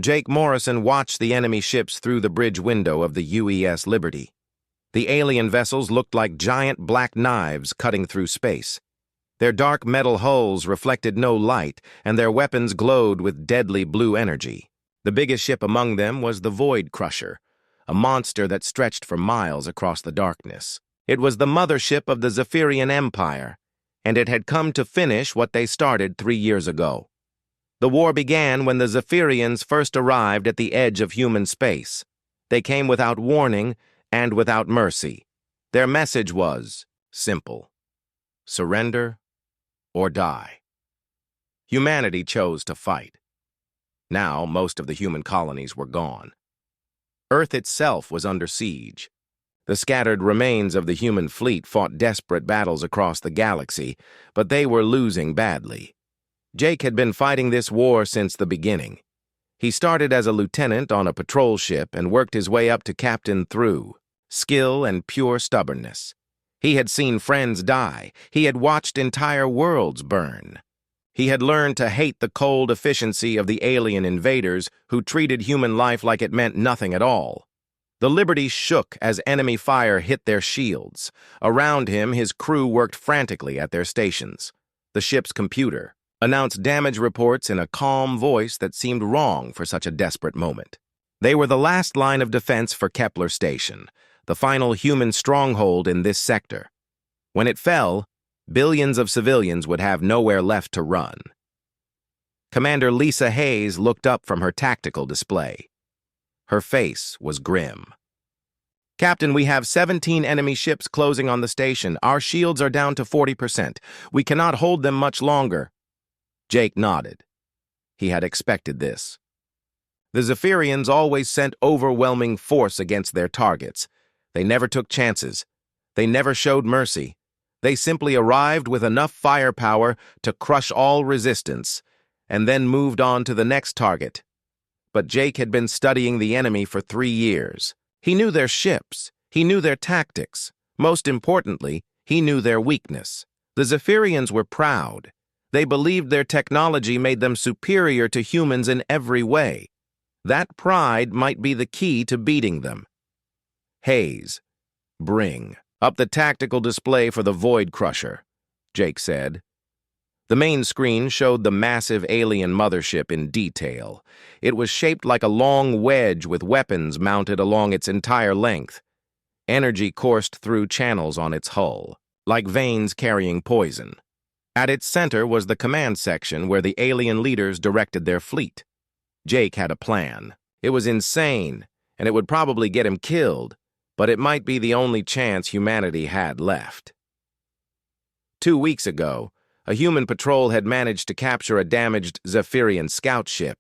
Jake Morrison watched the enemy ships through the bridge window of the UES Liberty. The alien vessels looked like giant black knives cutting through space. Their dark metal hulls reflected no light, and their weapons glowed with deadly blue energy. The biggest ship among them was the Void Crusher, a monster that stretched for miles across the darkness. It was the mothership of the Zephyrian Empire, and it had come to finish what they started 3 years ago. The war began when the Zephyrians first arrived at the edge of human space. They came without warning and without mercy. Their message was simple: surrender or die. Humanity chose to fight. Now, most of the human colonies were gone. Earth itself was under siege. The scattered remains of the human fleet fought desperate battles across the galaxy, but they were losing badly. Jake had been fighting this war since the beginning. He started as a lieutenant on a patrol ship and worked his way up to captain through skill and pure stubbornness. He had seen friends die. He had watched entire worlds burn. He had learned to hate the cold efficiency of the alien invaders who treated human life like it meant nothing at all. The Liberty shook as enemy fire hit their shields. Around him, his crew worked frantically at their stations. The ship's computer announced damage reports in a calm voice that seemed wrong for such a desperate moment. They were the last line of defense for Kepler Station, the final human stronghold in this sector. When it fell, billions of civilians would have nowhere left to run. Commander Lisa Hayes looked up from her tactical display. Her face was grim. "Captain, we have 17 enemy ships closing on the station. Our shields are down to 40%. We cannot hold them much longer." Jake nodded. He had expected this. The Zephyrians always sent overwhelming force against their targets. They never took chances. They never showed mercy. They simply arrived with enough firepower to crush all resistance, and then moved on to the next target. But Jake had been studying the enemy for 3 years. He knew their ships. He knew their tactics. Most importantly, he knew their weakness. The Zephyrians were proud. They believed their technology made them superior to humans in every way. That pride might be the key to beating them. "Hayes, bring up the tactical display for the Void Crusher," Jake said. The main screen showed the massive alien mothership in detail. It was shaped like a long wedge with weapons mounted along its entire length. Energy coursed through channels on its hull, like veins carrying poison. At its center was the command section where the alien leaders directed their fleet. Jake had a plan. It was insane, and it would probably get him killed, but it might be the only chance humanity had left. 2 weeks ago, a human patrol had managed to capture a damaged Zephyrian scout ship.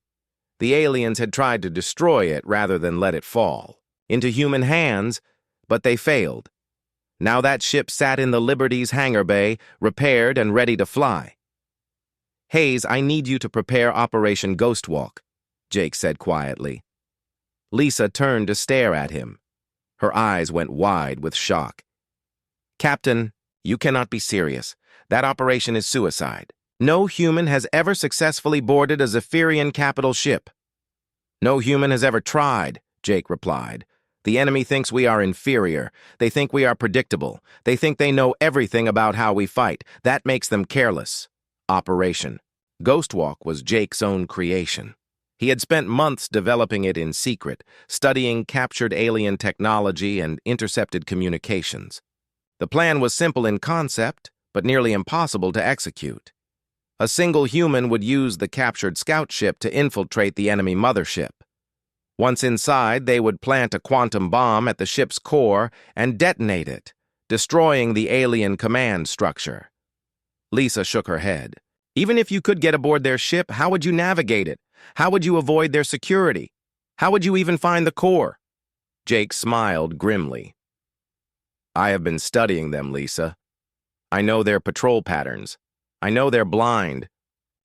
The aliens had tried to destroy it rather than let it fall into human hands, but they failed. Now that ship sat in the Liberty's hangar bay, repaired and ready to fly. "Hayes, I need you to prepare Operation Ghostwalk," Jake said quietly. Lisa turned to stare at him. Her eyes went wide with shock. "Captain, you cannot be serious. That operation is suicide. No human has ever successfully boarded a Zephyrian capital ship." "No human has ever tried," Jake replied. "The enemy thinks we are inferior. They think we are predictable. They think they know everything about how we fight. That makes them careless." Operation Ghostwalk was Jake's own creation. He had spent months developing it in secret, studying captured alien technology and intercepted communications. The plan was simple in concept, but nearly impossible to execute. A single human would use the captured scout ship to infiltrate the enemy mothership. Once inside, they would plant a quantum bomb at the ship's core and detonate it, destroying the alien command structure. Lisa shook her head. "Even if you could get aboard their ship, how would you navigate it? How would you avoid their security? How would you even find the core?" Jake smiled grimly. "I have been studying them, Lisa. I know their patrol patterns. I know their blind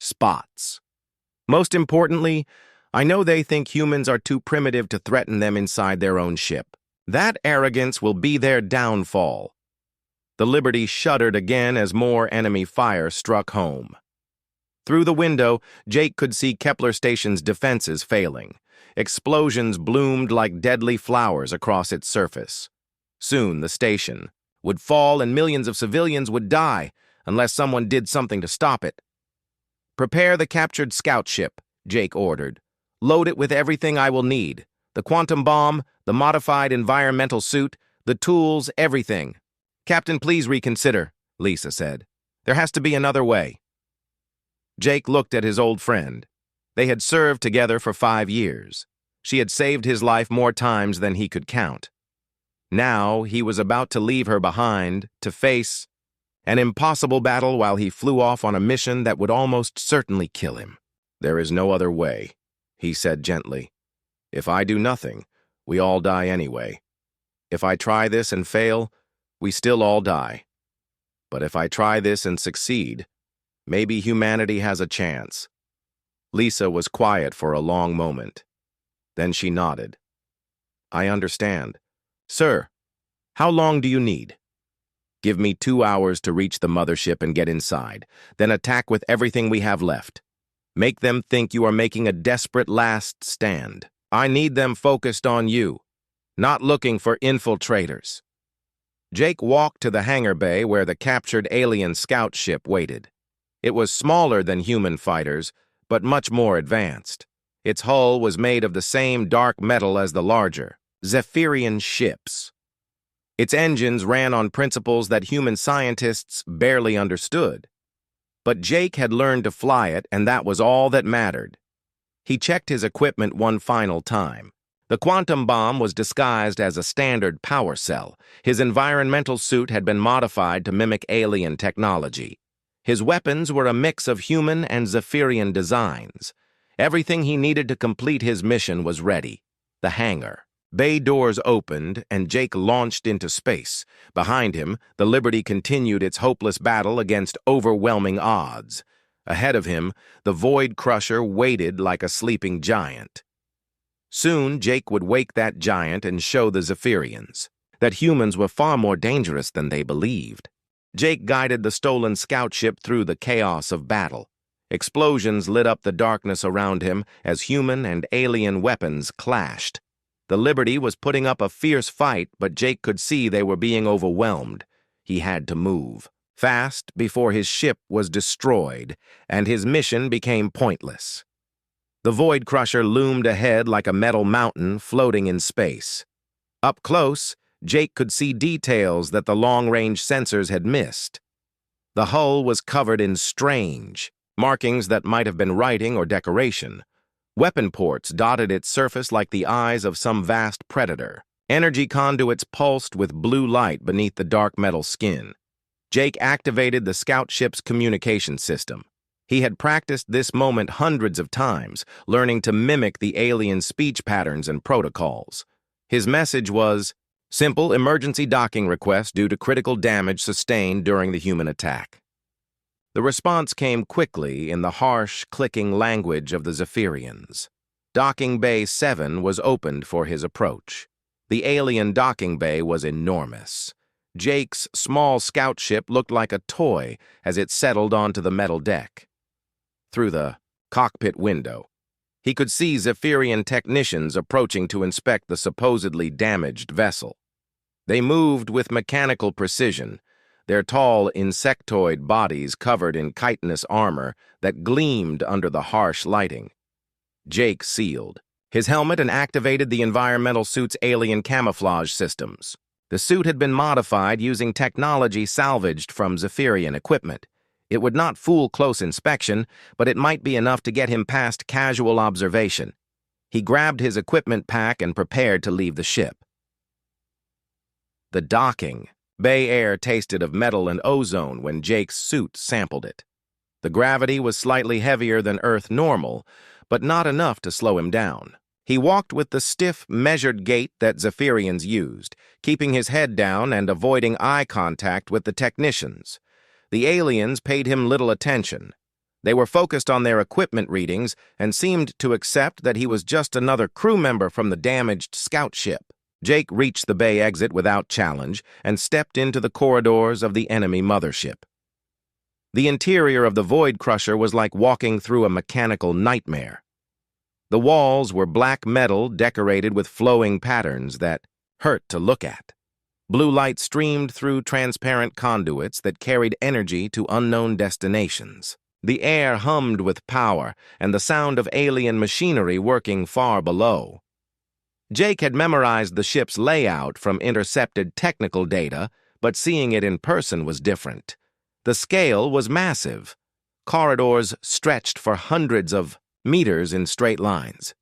spots. Most importantly, I know they think humans are too primitive to threaten them inside their own ship. That arrogance will be their downfall." The Liberty shuddered again as more enemy fire struck home. Through the window, Jake could see Kepler Station's defenses failing. Explosions bloomed like deadly flowers across its surface. Soon, the station would fall and millions of civilians would die unless someone did something to stop it. "Prepare the captured scout ship," Jake ordered. "Load it with everything I will need. The quantum bomb, the modified environmental suit, the tools, everything." "Captain, please reconsider," Lisa said. "There has to be another way." Jake looked at his old friend. They had served together for 5 years. She had saved his life more times than he could count. Now he was about to leave her behind to face an impossible battle while he flew off on a mission that would almost certainly kill him. "There is no other way," he said gently. "If I do nothing, we all die anyway. If I try this and fail, we still all die. But if I try this and succeed, maybe humanity has a chance." Lisa was quiet for a long moment. Then she nodded. "I understand. Sir, how long do you need?" "Give me 2 hours to reach the mothership and get inside, then attack with everything we have left. Make them think you are making a desperate last stand. I need them focused on you, not looking for infiltrators." Jake walked to the hangar bay where the captured alien scout ship waited. It was smaller than human fighters, but much more advanced. Its hull was made of the same dark metal as the larger Zephyrian ships. Its engines ran on principles that human scientists barely understood. But Jake had learned to fly it, and that was all that mattered. He checked his equipment one final time. The quantum bomb was disguised as a standard power cell. His environmental suit had been modified to mimic alien technology. His weapons were a mix of human and Zephyrian designs. Everything he needed to complete his mission was ready. The hangar. Bay doors opened, and Jake launched into space. Behind him, the Liberty continued its hopeless battle against overwhelming odds. Ahead of him, the Void Crusher waited like a sleeping giant. Soon, Jake would wake that giant and show the Zephyrians that humans were far more dangerous than they believed. Jake guided the stolen scout ship through the chaos of battle. Explosions lit up the darkness around him as human and alien weapons clashed. The Liberty was putting up a fierce fight, but Jake could see they were being overwhelmed. He had to move fast before his ship was destroyed, and his mission became pointless. The Void Crusher loomed ahead like a metal mountain floating in space. Up close, Jake could see details that the long-range sensors had missed. The hull was covered in strange markings that might have been writing or decoration. Weapon ports dotted its surface like the eyes of some vast predator. Energy conduits pulsed with blue light beneath the dark metal skin. Jake activated the scout ship's communication system. He had practiced this moment hundreds of times, learning to mimic the alien speech patterns and protocols. His message was, "Simple emergency docking request due to critical damage sustained during the human attack." The response came quickly in the harsh, clicking language of the Zephyrians. Docking Bay 7 was opened for his approach. The alien docking bay was enormous. Jake's small scout ship looked like a toy as it settled onto the metal deck. Through the cockpit window, he could see Zephyrian technicians approaching to inspect the supposedly damaged vessel. They moved with mechanical precision, their tall insectoid bodies covered in chitinous armor that gleamed under the harsh lighting. Jake sealed his helmet and activated the environmental suit's alien camouflage systems. The suit had been modified using technology salvaged from Zephyrian equipment. It would not fool close inspection, but it might be enough to get him past casual observation. He grabbed his equipment pack and prepared to leave the ship. The docking bay air tasted of metal and ozone when Jake's suit sampled it. The gravity was slightly heavier than Earth normal, but not enough to slow him down. He walked with the stiff, measured gait that Zephyrians used, keeping his head down and avoiding eye contact with the technicians. The aliens paid him little attention. They were focused on their equipment readings and seemed to accept that he was just another crew member from the damaged scout ship. Jake reached the bay exit without challenge and stepped into the corridors of the enemy mothership. The interior of the Void Crusher was like walking through a mechanical nightmare. The walls were black metal decorated with flowing patterns that hurt to look at. Blue light streamed through transparent conduits that carried energy to unknown destinations. The air hummed with power and the sound of alien machinery working far below. Jake had memorized the ship's layout from intercepted technical data, but seeing it in person was different. The scale was massive. Corridors stretched for hundreds of meters in straight lines.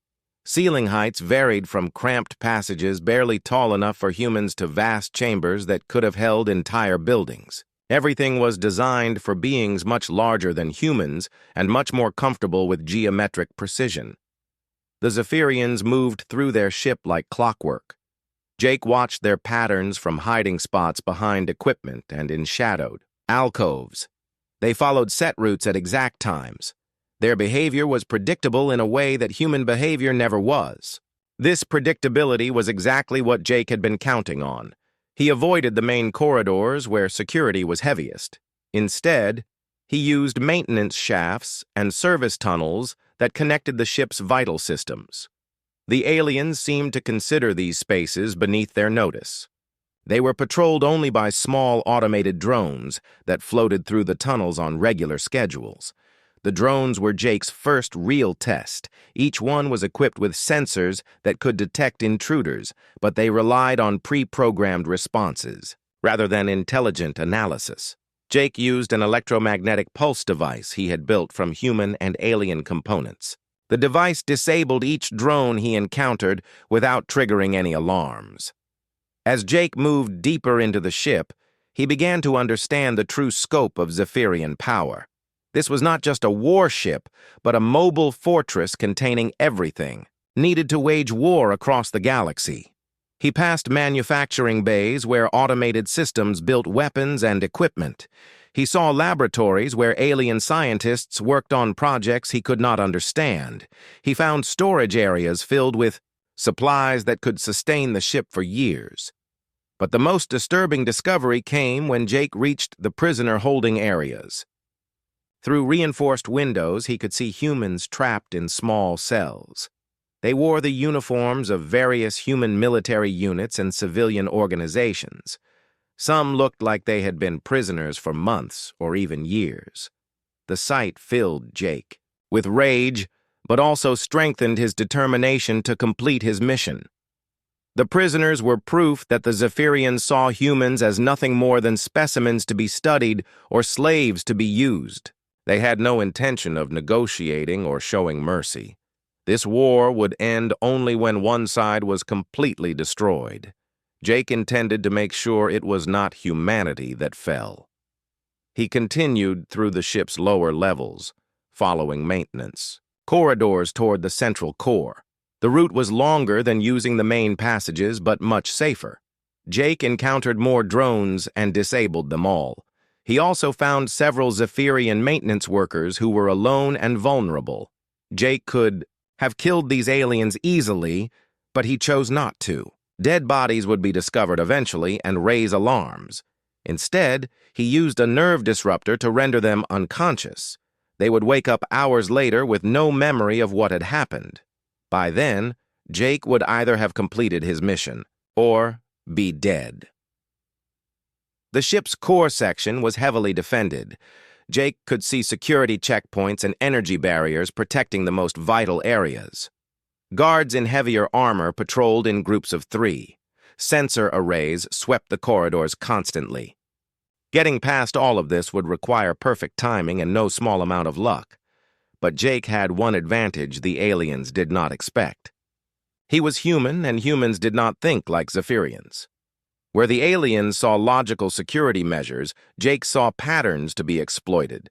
Ceiling heights varied from cramped passages barely tall enough for humans to vast chambers that could have held entire buildings. Everything was designed for beings much larger than humans and much more comfortable with geometric precision. The Zephyrians moved through their ship like clockwork. Jake watched their patterns from hiding spots behind equipment and in shadowed alcoves. They followed set routes at exact times. Their behavior was predictable in a way that human behavior never was. This predictability was exactly what Jake had been counting on. He avoided the main corridors where security was heaviest. Instead, he used maintenance shafts and service tunnels that connected the ship's vital systems. The aliens seemed to consider these spaces beneath their notice. They were patrolled only by small automated drones that floated through the tunnels on regular schedules. The drones were Jake's first real test. Each one was equipped with sensors that could detect intruders, but they relied on pre-programmed responses, rather than intelligent analysis. Jake used an electromagnetic pulse device he had built from human and alien components. The device disabled each drone he encountered without triggering any alarms. As Jake moved deeper into the ship, he began to understand the true scope of Zephyrian power. This was not just a warship, but a mobile fortress containing everything needed to wage war across the galaxy. He passed manufacturing bays where automated systems built weapons and equipment. He saw laboratories where alien scientists worked on projects he could not understand. He found storage areas filled with supplies that could sustain the ship for years. But the most disturbing discovery came when Jake reached the prisoner holding areas. Through reinforced windows, he could see humans trapped in small cells. They wore the uniforms of various human military units and civilian organizations. Some looked like they had been prisoners for months or even years. The sight filled Jake with rage, but also strengthened his determination to complete his mission. The prisoners were proof that the Zephyrians saw humans as nothing more than specimens to be studied or slaves to be used. They had no intention of negotiating or showing mercy. This war would end only when one side was completely destroyed. Jake intended to make sure it was not humanity that fell. He continued through the ship's lower levels, following maintenance, corridors toward the central core. The route was longer than using the main passages, but much safer. Jake encountered more drones and disabled them all. He also found several Zephyrian maintenance workers who were alone and vulnerable. Jake could have killed these aliens easily, but he chose not to. Dead bodies would be discovered eventually and raise alarms. Instead, he used a nerve disruptor to render them unconscious. They would wake up hours later with no memory of what had happened. By then, Jake would either have completed his mission or be dead. The ship's core section was heavily defended. Jake could see security checkpoints and energy barriers protecting the most vital areas. Guards in heavier armor patrolled in groups of 3. Sensor arrays swept the corridors constantly. Getting past all of this would require perfect timing and no small amount of luck. But Jake had one advantage the aliens did not expect. He was human, and humans did not think like Zephyrians. Where the aliens saw logical security measures, Jake saw patterns to be exploited.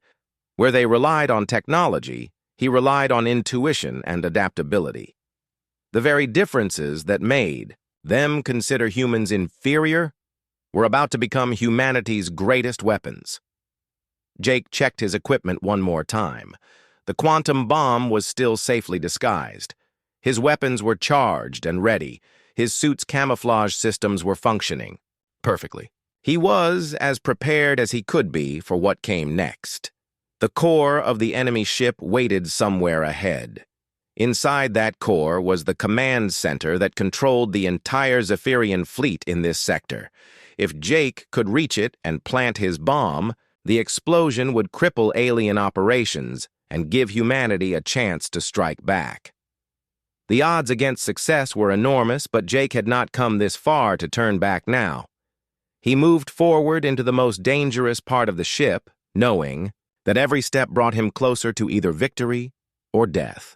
Where they relied on technology, he relied on intuition and adaptability. The very differences that made them consider humans inferior were about to become humanity's greatest weapons. Jake checked his equipment one more time. The quantum bomb was still safely disguised. His weapons were charged and ready. His suit's camouflage systems were functioning perfectly. He was as prepared as he could be for what came next. The core of the enemy ship waited somewhere ahead. Inside that core was the command center that controlled the entire Zephyrian fleet in this sector. If Jake could reach it and plant his bomb, the explosion would cripple alien operations and give humanity a chance to strike back. The odds against success were enormous, but Jake had not come this far to turn back now. He moved forward into the most dangerous part of the ship, knowing that every step brought him closer to either victory or death.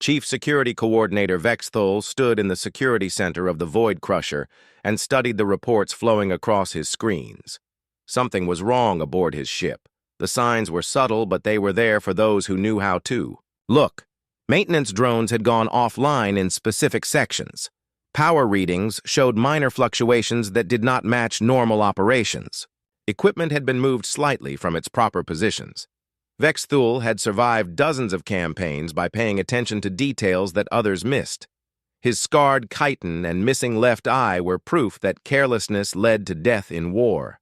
Chief Security Coordinator Vexthul stood in the security center of the Void Crusher and studied the reports flowing across his screens. Something was wrong aboard his ship. The signs were subtle, but they were there for those who knew how to look. Maintenance drones had gone offline in specific sections. Power readings showed minor fluctuations that did not match normal operations. Equipment had been moved slightly from its proper positions. Vexthul had survived dozens of campaigns by paying attention to details that others missed. His scarred chitin and missing left eye were proof that carelessness led to death in war.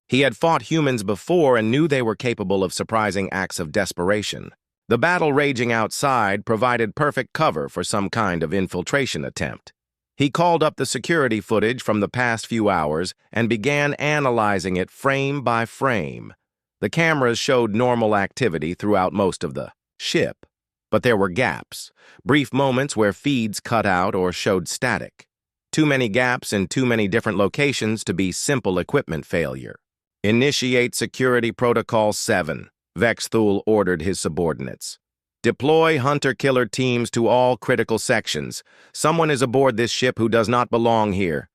He had fought humans before and knew they were capable of surprising acts of desperation. The battle raging outside provided perfect cover for some kind of infiltration attempt. He called up the security footage from the past few hours and began analyzing it frame by frame. The cameras showed normal activity throughout most of the ship, but there were gaps, brief moments where feeds cut out or showed static. Too many gaps in too many different locations to be simple equipment failure. Initiate Security Protocol 7, Vexthul ordered his subordinates. Deploy hunter-killer teams to all critical sections. Someone is aboard this ship who does not belong here.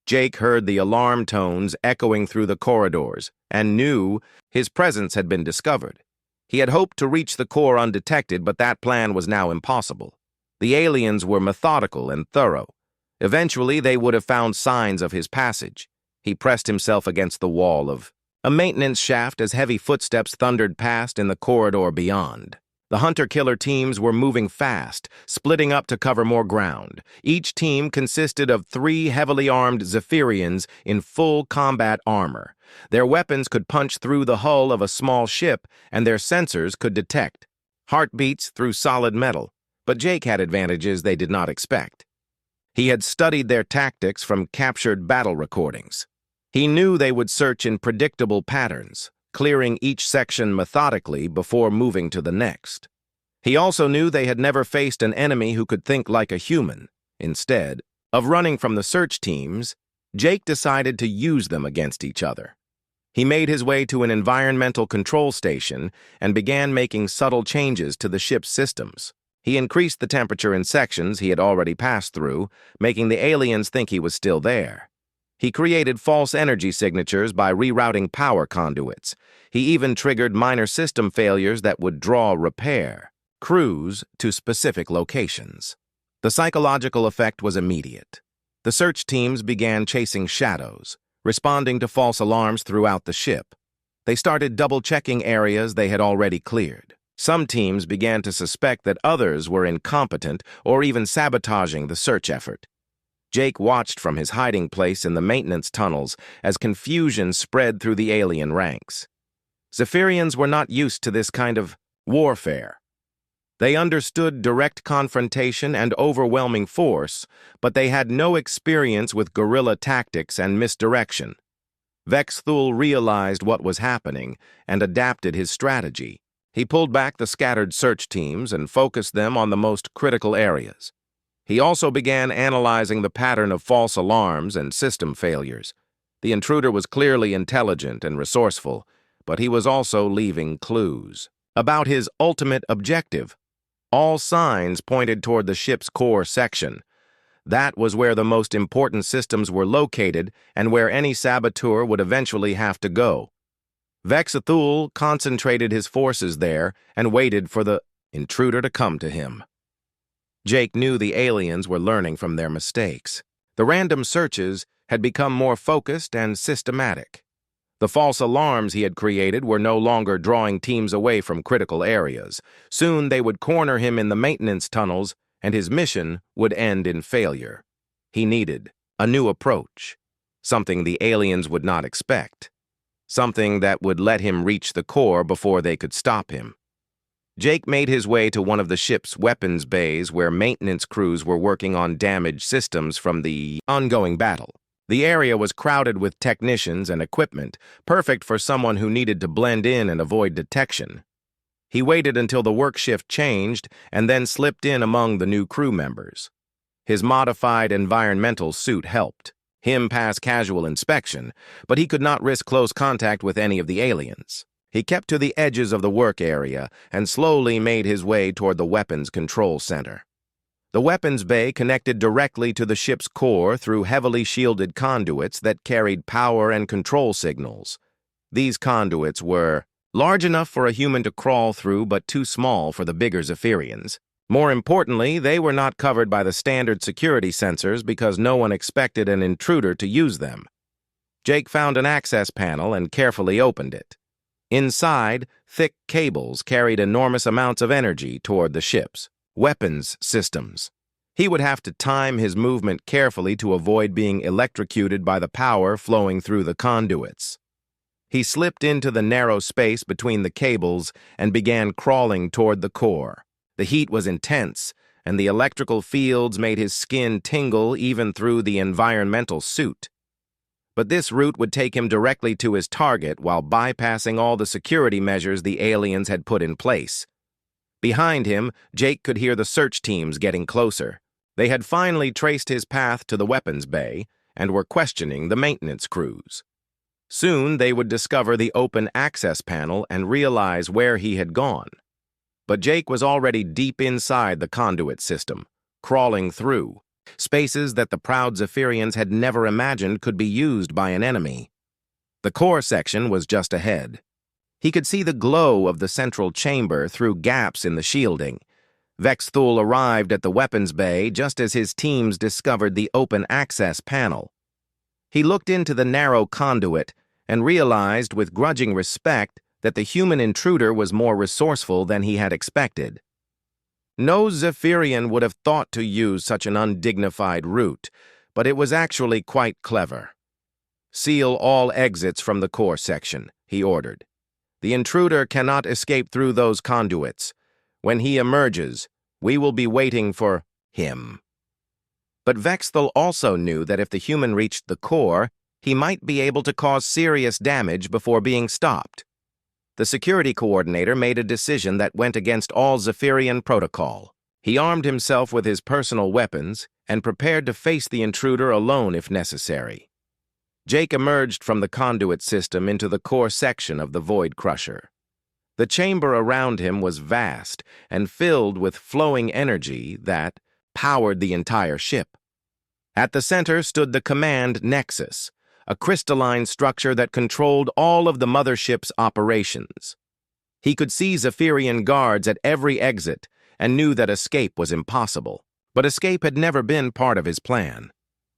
Jake heard the alarm tones echoing through the corridors and knew his presence had been discovered. He had hoped to reach the core undetected, but that plan was now impossible. The aliens were methodical and thorough. Eventually, they would have found signs of his passage. He pressed himself against the wall of a maintenance shaft as heavy footsteps thundered past in the corridor beyond. The hunter-killer teams were moving fast, splitting up to cover more ground. Each team consisted of 3 heavily armed Zephyrians in full combat armor. Their weapons could punch through the hull of a small ship, and their sensors could detect heartbeats through solid metal. But Jake had advantages they did not expect. He had studied their tactics from captured battle recordings. He knew they would search in predictable patterns, clearing each section methodically before moving to the next. He also knew they had never faced an enemy who could think like a human. Instead of running from the search teams, Jake decided to use them against each other. He made his way to an environmental control station and began making subtle changes to the ship's systems. He increased the temperature in sections he had already passed through, making the aliens think he was still there. He created false energy signatures by rerouting power conduits. He even triggered minor system failures that would draw repair crews to specific locations. The psychological effect was immediate. The search teams began chasing shadows, responding to false alarms throughout the ship. They started double-checking areas they had already cleared. Some teams began to suspect that others were incompetent or even sabotaging the search effort. Jake watched from his hiding place in the maintenance tunnels as confusion spread through the alien ranks. Zephyrians were not used to this kind of warfare. They understood direct confrontation and overwhelming force, but they had no experience with guerrilla tactics and misdirection. Vexthul realized what was happening and adapted his strategy. He pulled back the scattered search teams and focused them on the most critical areas. He also began analyzing the pattern of false alarms and system failures. The intruder was clearly intelligent and resourceful, but he was also leaving clues about his ultimate objective. All signs pointed toward the ship's core section. That was where the most important systems were located and where any saboteur would eventually have to go. Vexthul concentrated his forces there and waited for the intruder to come to him. Jake knew the aliens were learning from their mistakes. The random searches had become more focused and systematic. The false alarms he had created were no longer drawing teams away from critical areas. Soon they would corner him in the maintenance tunnels, and his mission would end in failure. He needed a new approach, something the aliens would not expect, something that would let him reach the core before they could stop him. Jake made his way to one of the ship's weapons bays where maintenance crews were working on damaged systems from the ongoing battle. The area was crowded with technicians and equipment, perfect for someone who needed to blend in and avoid detection. He waited until the work shift changed and then slipped in among the new crew members. His modified environmental suit helped him pass casual inspection, but he could not risk close contact with any of the aliens. He kept to the edges of the work area and slowly made his way toward the weapons control center. The weapons bay connected directly to the ship's core through heavily shielded conduits that carried power and control signals. These conduits were large enough for a human to crawl through but too small for the bigger Zephyrians. More importantly, they were not covered by the standard security sensors because no one expected an intruder to use them. Jake found an access panel and carefully opened it. Inside, thick cables carried enormous amounts of energy toward the ship's weapons systems. He would have to time his movement carefully to avoid being electrocuted by the power flowing through the conduits. He slipped into the narrow space between the cables and began crawling toward the core. The heat was intense, and the electrical fields made his skin tingle even through the environmental suit. But this route would take him directly to his target while bypassing all the security measures the aliens had put in place. Behind him, Jake could hear the search teams getting closer. They had finally traced his path to the weapons bay and were questioning the maintenance crews. Soon they would discover the open access panel and realize where he had gone. But Jake was already deep inside the conduit system, crawling through spaces that the proud Zephyrians had never imagined could be used by an enemy. The core section was just ahead. He could see the glow of the central chamber through gaps in the shielding. Vexthul arrived at the weapons bay just as his teams discovered the open access panel. He looked into the narrow conduit and realized with grudging respect that the human intruder was more resourceful than he had expected. No Zephyrian would have thought to use such an undignified route, but it was actually quite clever. "Seal all exits from the core section," he ordered. "The intruder cannot escape through those conduits. When he emerges, we will be waiting for him." But Vexthul also knew that if the human reached the core, he might be able to cause serious damage before being stopped. The security coordinator made a decision that went against all Zephyrian protocol. He armed himself with his personal weapons and prepared to face the intruder alone if necessary. Jake emerged from the conduit system into the core section of the Void Crusher. The chamber around him was vast and filled with flowing energy that powered the entire ship. At the center stood the command nexus, a crystalline structure that controlled all of the Mothership's operations. He could see Zephyrian guards at every exit and knew that escape was impossible. But escape had never been part of his plan.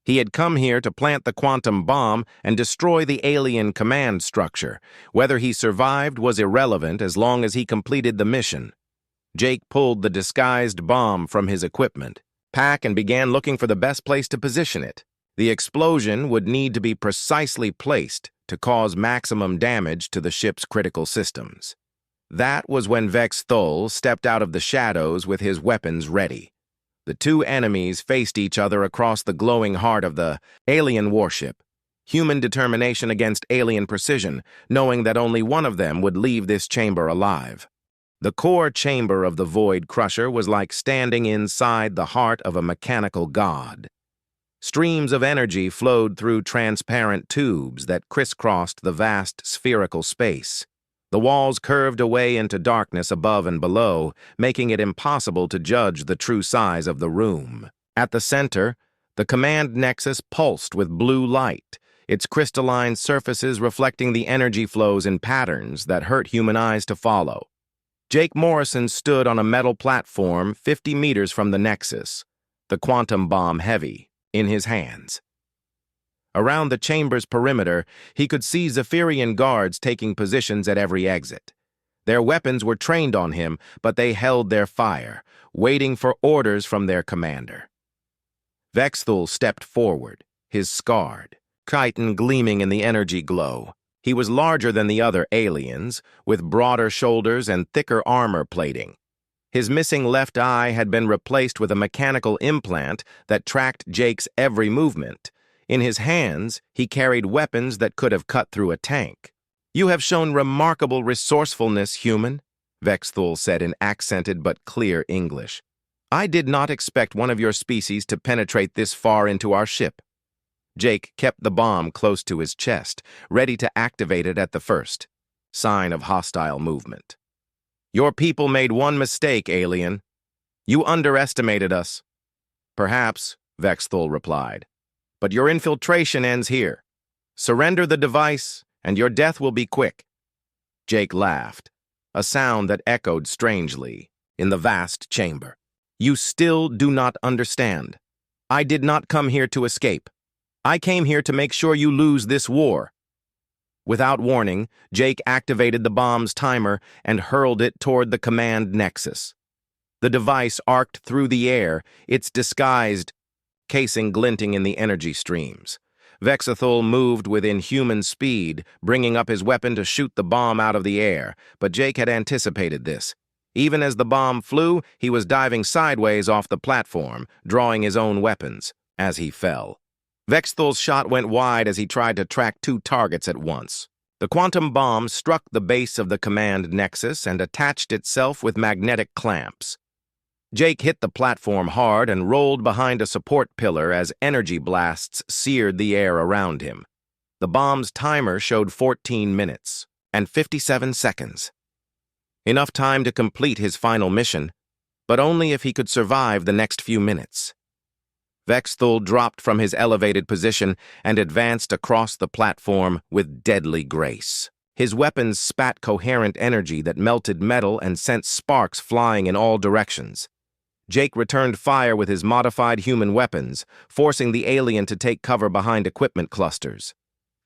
He had come here to plant the quantum bomb and destroy the alien command structure. Whether he survived was irrelevant as long as he completed the mission. Jake pulled the disguised bomb from his equipment pack and began looking for the best place to position it. The explosion would need to be precisely placed to cause maximum damage to the ship's critical systems. That was when Vexthul stepped out of the shadows with his weapons ready. The two enemies faced each other across the glowing heart of the alien warship. Human determination against alien precision, knowing that only one of them would leave this chamber alive. The core chamber of the Void Crusher was like standing inside the heart of a mechanical god. Streams of energy flowed through transparent tubes that crisscrossed the vast spherical space. The walls curved away into darkness above and below, making it impossible to judge the true size of the room. At the center, the command nexus pulsed with blue light, its crystalline surfaces reflecting the energy flows in patterns that hurt human eyes to follow. Jake Morrison stood on a metal platform 50 meters from the nexus, the quantum bomb heavy in his hands. Around the chamber's perimeter, he could see Zephyrian guards taking positions at every exit. Their weapons were trained on him, but they held their fire, waiting for orders from their commander. Vexthul stepped forward, his scarred, chitin gleaming in the energy glow. He was larger than the other aliens, with broader shoulders and thicker armor plating. His missing left eye had been replaced with a mechanical implant that tracked Jake's every movement. In his hands, he carried weapons that could have cut through a tank. "You have shown remarkable resourcefulness, human," Vexthul said in accented but clear English. "I did not expect one of your species to penetrate this far into our ship." Jake kept the bomb close to his chest, ready to activate it at the first sign of hostile movement. "Your people made one mistake, alien. You underestimated us." "Perhaps," Vexthul replied, "but your infiltration ends here. Surrender the device, and your death will be quick." Jake laughed, a sound that echoed strangely in the vast chamber. "You still do not understand. I did not come here to escape. I came here to make sure you lose this war." Without warning, Jake activated the bomb's timer and hurled it toward the command nexus. The device arced through the air, its disguised casing glinting in the energy streams. Vexthul moved with inhuman speed, bringing up his weapon to shoot the bomb out of the air, but Jake had anticipated this. Even as the bomb flew, he was diving sideways off the platform, drawing his own weapons as he fell. Vexthul's shot went wide as he tried to track two targets at once. The quantum bomb struck the base of the command nexus and attached itself with magnetic clamps. Jake hit the platform hard and rolled behind a support pillar as energy blasts seared the air around him. The bomb's timer showed 14 minutes and 57 seconds. Enough time to complete his final mission, but only if he could survive the next few minutes. Vexthul dropped from his elevated position and advanced across the platform with deadly grace. His weapons spat coherent energy that melted metal and sent sparks flying in all directions. Jake returned fire with his modified human weapons, forcing the alien to take cover behind equipment clusters.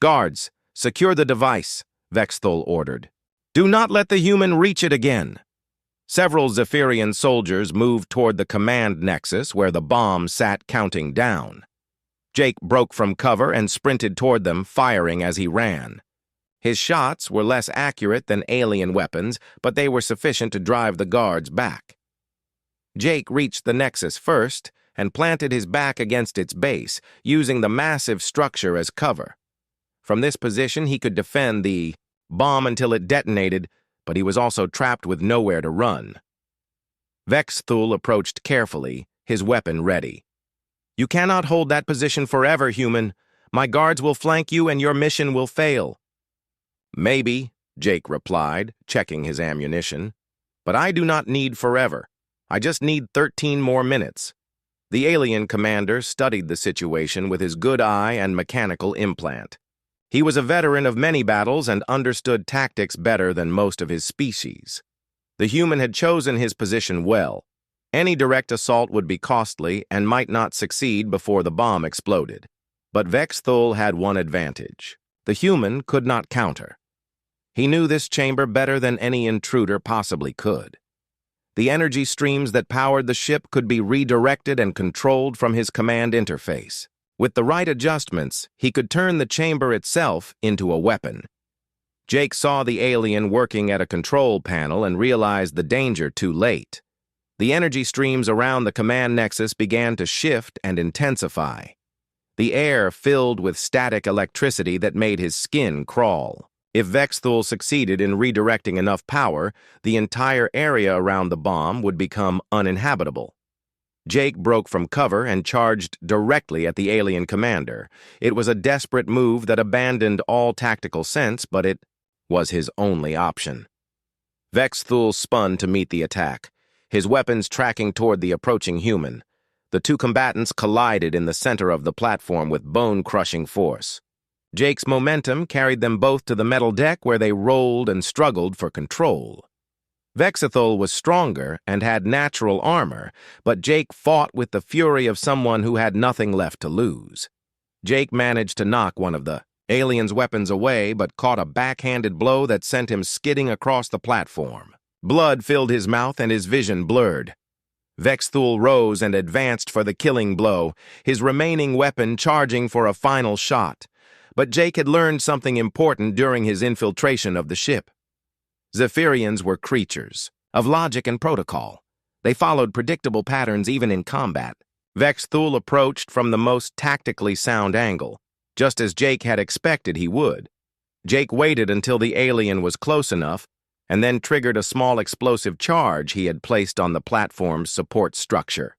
"Guards, secure the device," Vexthul ordered. "Do not let the human reach it again." Several Zephyrian soldiers moved toward the command nexus where the bomb sat counting down. Jake broke from cover and sprinted toward them, firing as he ran. His shots were less accurate than alien weapons, but they were sufficient to drive the guards back. Jake reached the nexus first and planted his back against its base, using the massive structure as cover. From this position, he could defend the bomb until it detonated, but he was also trapped with nowhere to run. Vexthul approached carefully, his weapon ready. "You cannot hold that position forever, human. My guards will flank you and your mission will fail." "Maybe," Jake replied, checking his ammunition. "But I do not need forever. I just need 13 more minutes." The alien commander studied the situation with his good eye and mechanical implant. He was a veteran of many battles and understood tactics better than most of his species. The human had chosen his position well. Any direct assault would be costly and might not succeed before the bomb exploded. But Vexthul had one advantage. The human could not counter. He knew this chamber better than any intruder possibly could. The energy streams that powered the ship could be redirected and controlled from his command interface. With the right adjustments, he could turn the chamber itself into a weapon. Jake saw the alien working at a control panel and realized the danger too late. The energy streams around the command nexus began to shift and intensify. The air filled with static electricity that made his skin crawl. If Vexthul succeeded in redirecting enough power, the entire area around the bomb would become uninhabitable. Jake broke from cover and charged directly at the alien commander. It was a desperate move that abandoned all tactical sense, but it was his only option. Vexthul spun to meet the attack, his weapons tracking toward the approaching human. The two combatants collided in the center of the platform with bone-crushing force. Jake's momentum carried them both to the metal deck where they rolled and struggled for control. Vexthul was stronger and had natural armor, but Jake fought with the fury of someone who had nothing left to lose. Jake managed to knock one of the alien's weapons away, but caught a backhanded blow that sent him skidding across the platform. Blood filled his mouth and his vision blurred. Vexthul rose and advanced for the killing blow, his remaining weapon charging for a final shot. but Jake had learned something important during his infiltration of the ship. Zephyrians were creatures of logic and protocol. They followed predictable patterns even in combat. Vex Thul approached from the most tactically sound angle, just as Jake had expected he would. Jake waited until the alien was close enough and then triggered a small explosive charge he had placed on the platform's support structure.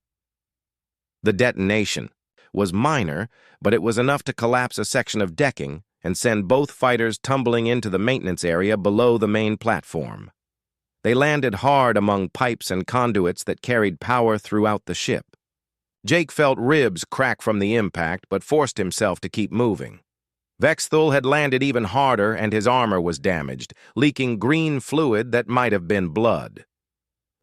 The detonation was minor, but it was enough to collapse a section of decking and send both fighters tumbling into the maintenance area below the main platform. They landed hard among pipes and conduits that carried power throughout the ship. Jake felt ribs crack from the impact, but forced himself to keep moving. Vex Thul had landed even harder, and his armor was damaged, leaking green fluid that might have been blood.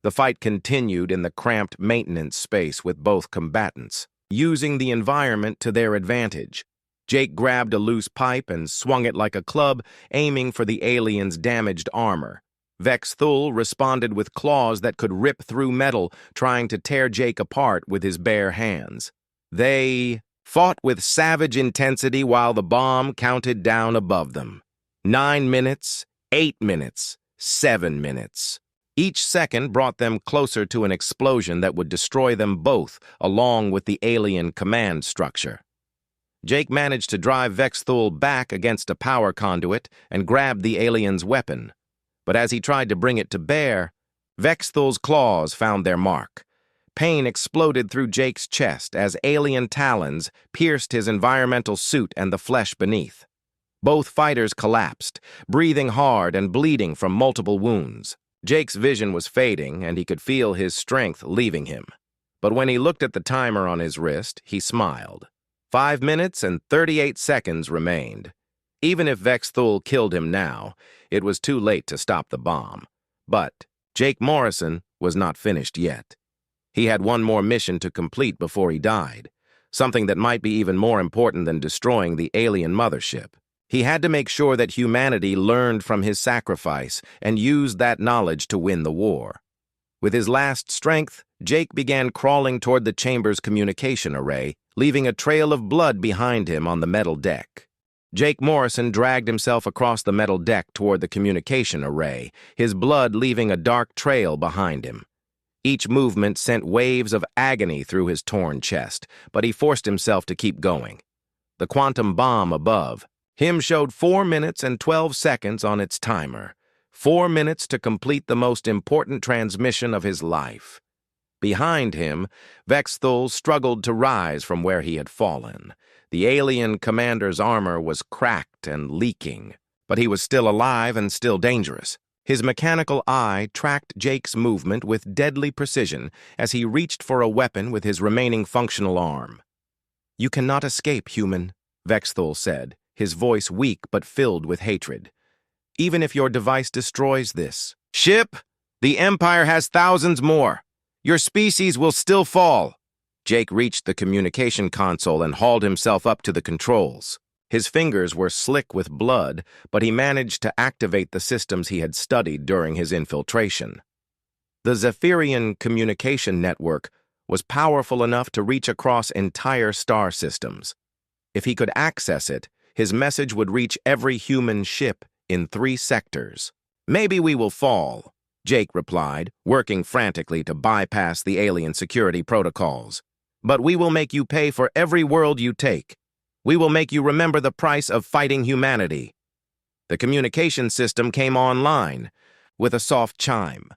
The fight continued in the cramped maintenance space with both combatants, using the environment to their advantage. Jake grabbed a loose pipe and swung it like a club, aiming for the alien's damaged armor. Vex Thul responded with claws that could rip through metal, trying to tear Jake apart with his bare hands. They fought with savage intensity while the bomb counted down above them. 9 minutes, 8 minutes, 7 minutes. Each second brought them closer to an explosion that would destroy them both, along with the alien command structure. Jake managed to drive Vex Thul back against a power conduit and grabbed the alien's weapon. But as he tried to bring it to bear, Vex Thul's claws found their mark. Pain exploded through Jake's chest as alien talons pierced his environmental suit and the flesh beneath. Both fighters collapsed, breathing hard and bleeding from multiple wounds. Jake's vision was fading, and he could feel his strength leaving him. But when he looked at the timer on his wrist, he smiled. 5 minutes and 38 seconds remained. Even if Vex Thul killed him now, it was too late to stop the bomb. But Jake Morrison was not finished yet. He had one more mission to complete before he died, something that might be even more important than destroying the alien mothership. He had to make sure that humanity learned from his sacrifice and used that knowledge to win the war. With his last strength, Jake began crawling toward the chamber's communication array, leaving a trail of blood behind him on the metal deck. Jake Morrison dragged himself across the metal deck toward the communication array, his blood leaving a dark trail behind him. Each movement sent waves of agony through his torn chest, but he forced himself to keep going. The quantum bomb above him showed 4 minutes and 12 seconds on its timer. 4 minutes to complete the most important transmission of his life. Behind him, Vex Thul struggled to rise from where he had fallen. The alien commander's armor was cracked and leaking, but he was still alive and still dangerous. His mechanical eye tracked Jake's movement with deadly precision as he reached for a weapon with his remaining functional arm. "You cannot escape, human," Vex Thul said, his voice weak but filled with hatred. "Even if your device destroys this ship, the Empire has thousands more. Your species will still fall." Jake reached the communication console and hauled himself up to the controls. His fingers were slick with blood, but he managed to activate the systems he had studied during his infiltration. The Zephyrian communication network was powerful enough to reach across entire star systems. If he could access it, his message would reach every human ship in 3 sectors. "Maybe we will fall," Jake replied, working frantically to bypass the alien security protocols. "But we will make you pay for every world you take. We will make you remember the price of fighting humanity." The communication system came online with a soft chime.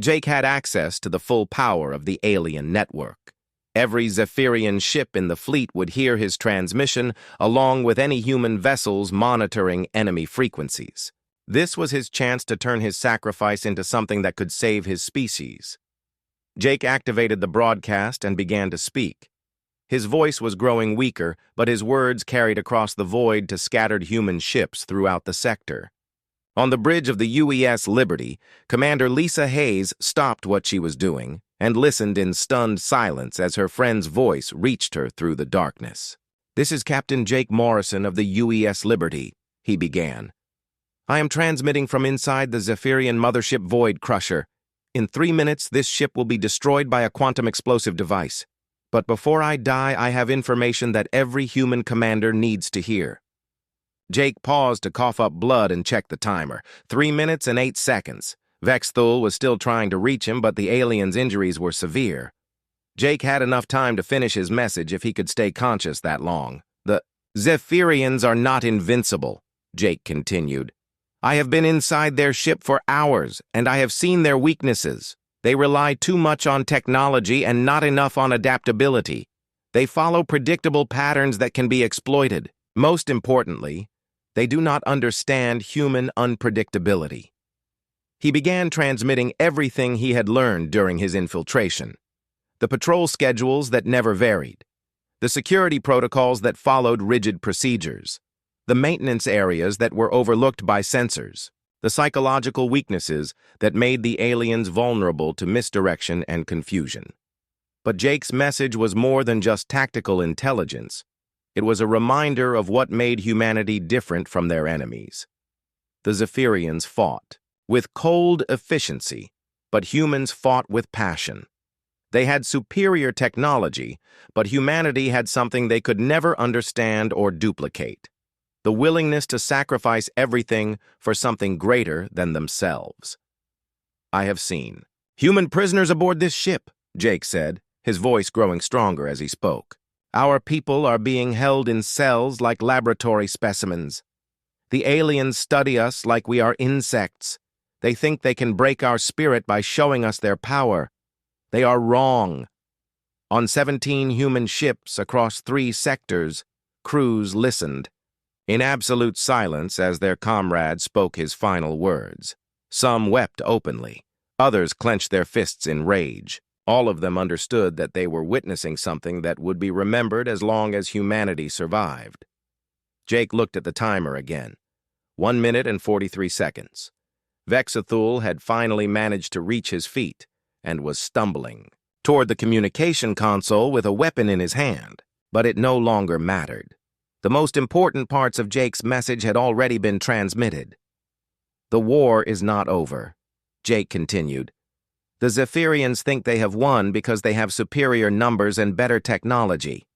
Jake had access to the full power of the alien network. Every Zephyrian ship in the fleet would hear his transmission, along with any human vessels monitoring enemy frequencies. This was his chance to turn his sacrifice into something that could save his species. Jake activated the broadcast and began to speak. His voice was growing weaker, but his words carried across the void to scattered human ships throughout the sector. On the bridge of the UES Liberty, Commander Lisa Hayes stopped what she was doing and listened in stunned silence as her friend's voice reached her through the darkness. "This is Captain Jake Morrison of the UES Liberty," he began. "I am transmitting from inside the Zephyrian Mothership Void Crusher. In 3 minutes, this ship will be destroyed by a quantum explosive device. But before I die, I have information that every human commander needs to hear. Jake paused to cough up blood and check the timer. 3 minutes and 8 seconds. Vexthul was still trying to reach him, but the alien's injuries were severe. Jake had enough time to finish his message if he could stay conscious that long. The Zephyrians are not invincible, Jake continued. I have been inside their ship for hours, and I have seen their weaknesses. They rely too much on technology and not enough on adaptability. They follow predictable patterns that can be exploited. Most importantly, they do not understand human unpredictability. He began transmitting everything he had learned during his infiltration. The patrol schedules that never varied. The security protocols that followed rigid procedures. The maintenance areas that were overlooked by sensors. The psychological weaknesses that made the aliens vulnerable to misdirection and confusion. But Jake's message was more than just tactical intelligence. It was a reminder of what made humanity different from their enemies. The Zephyrians fought with cold efficiency, but humans fought with passion. They had superior technology, but humanity had something they could never understand or duplicate. The willingness to sacrifice everything for something greater than themselves. I have seen human prisoners aboard this ship, Jake said, his voice growing stronger as he spoke. Our people are being held in cells like laboratory specimens. The aliens study us like we are insects. They think they can break our spirit by showing us their power. They are wrong. On 17 human ships across 3 sectors, crews listened, in absolute silence as their comrade spoke his final words. Some wept openly. Others clenched their fists in rage. All of them understood that they were witnessing something that would be remembered as long as humanity survived. Jake looked at the timer again. 1 minute and 43 seconds. Vexthul had finally managed to reach his feet and was stumbling toward the communication console with a weapon in his hand, but it no longer mattered. The most important parts of Jake's message had already been transmitted. The war is not over, Jake continued. The Zephyrians think they have won because they have superior numbers and better technology.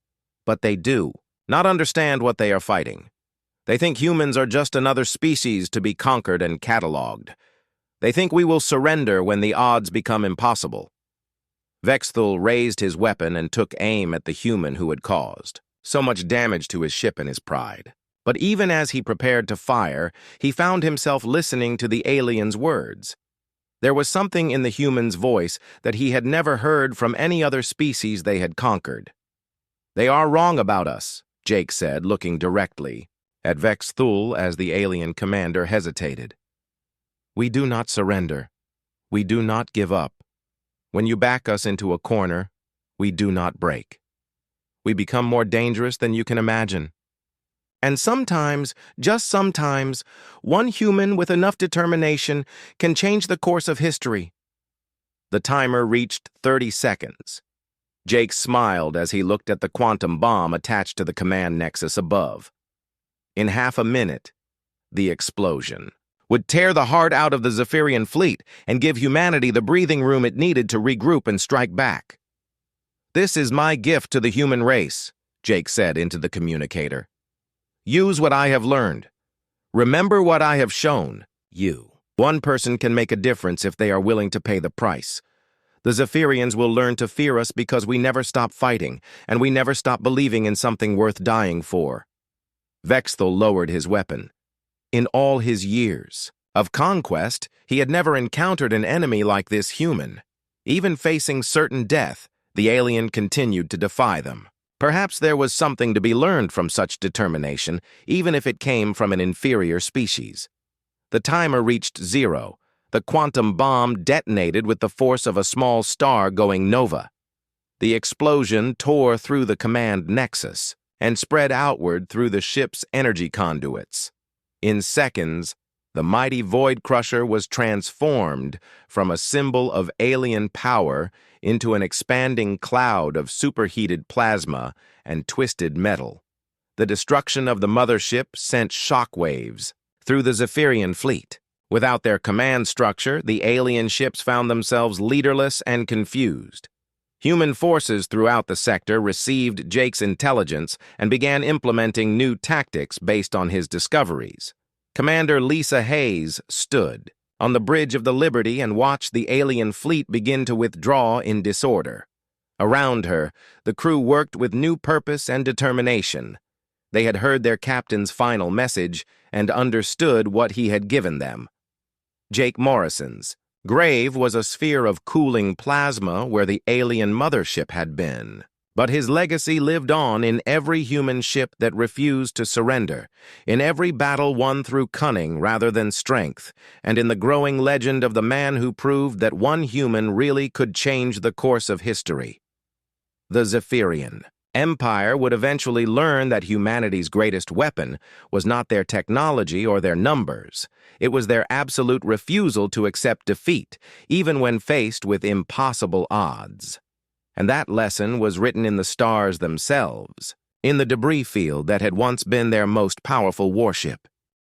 But they do not understand what they are fighting. They think humans are just another species to be conquered and catalogued. They think we will surrender when the odds become impossible. Vexthul raised his weapon and took aim at the human who had caused so much damage to his ship and his pride. But even as he prepared to fire, he found himself listening to the alien's words. There was something in the human's voice that he had never heard from any other species they had conquered. They are wrong about us, Jake said, looking directly at Vexthul as the alien commander hesitated. We do not surrender. We do not give up. When you back us into a corner, we do not break. We become more dangerous than you can imagine. And sometimes, just sometimes, one human with enough determination can change the course of history. The timer reached 30 seconds. Jake smiled as he looked at the quantum bomb attached to the command nexus above. In half a minute, the explosion would tear the heart out of the Zephyrian fleet and give humanity the breathing room it needed to regroup and strike back. This is my gift to the human race, Jake said into the communicator. Use what I have learned. Remember what I have shown you. One person can make a difference if they are willing to pay the price. The Zephyrians will learn to fear us because we never stop fighting, and we never stop believing in something worth dying for. Vexthul lowered his weapon. In all his years of conquest, he had never encountered an enemy like this human. Even facing certain death, the alien continued to defy them. Perhaps there was something to be learned from such determination, even if it came from an inferior species. The timer reached 0. The quantum bomb detonated with the force of a small star going nova. The explosion tore through the command nexus and spread outward through the ship's energy conduits. In seconds, the mighty Void Crusher was transformed from a symbol of alien power into an expanding cloud of superheated plasma and twisted metal. The destruction of the Mothership sent shockwaves through the Zephyrian fleet. Without their command structure, the alien ships found themselves leaderless and confused. Human forces throughout the sector received Jake's intelligence and began implementing new tactics based on his discoveries. Commander Lisa Hayes stood on the bridge of the Liberty and watched the alien fleet begin to withdraw in disorder. Around her, the crew worked with new purpose and determination. They had heard their captain's final message and understood what he had given them. Jake Morrison's grave was a sphere of cooling plasma where the alien mothership had been. But his legacy lived on in every human ship that refused to surrender, in every battle won through cunning rather than strength, and in the growing legend of the man who proved that one human really could change the course of history. The Zephyrian Empire would eventually learn that humanity's greatest weapon was not their technology or their numbers. It was their absolute refusal to accept defeat, even when faced with impossible odds. And that lesson was written in the stars themselves, in the debris field that had once been their most powerful warship.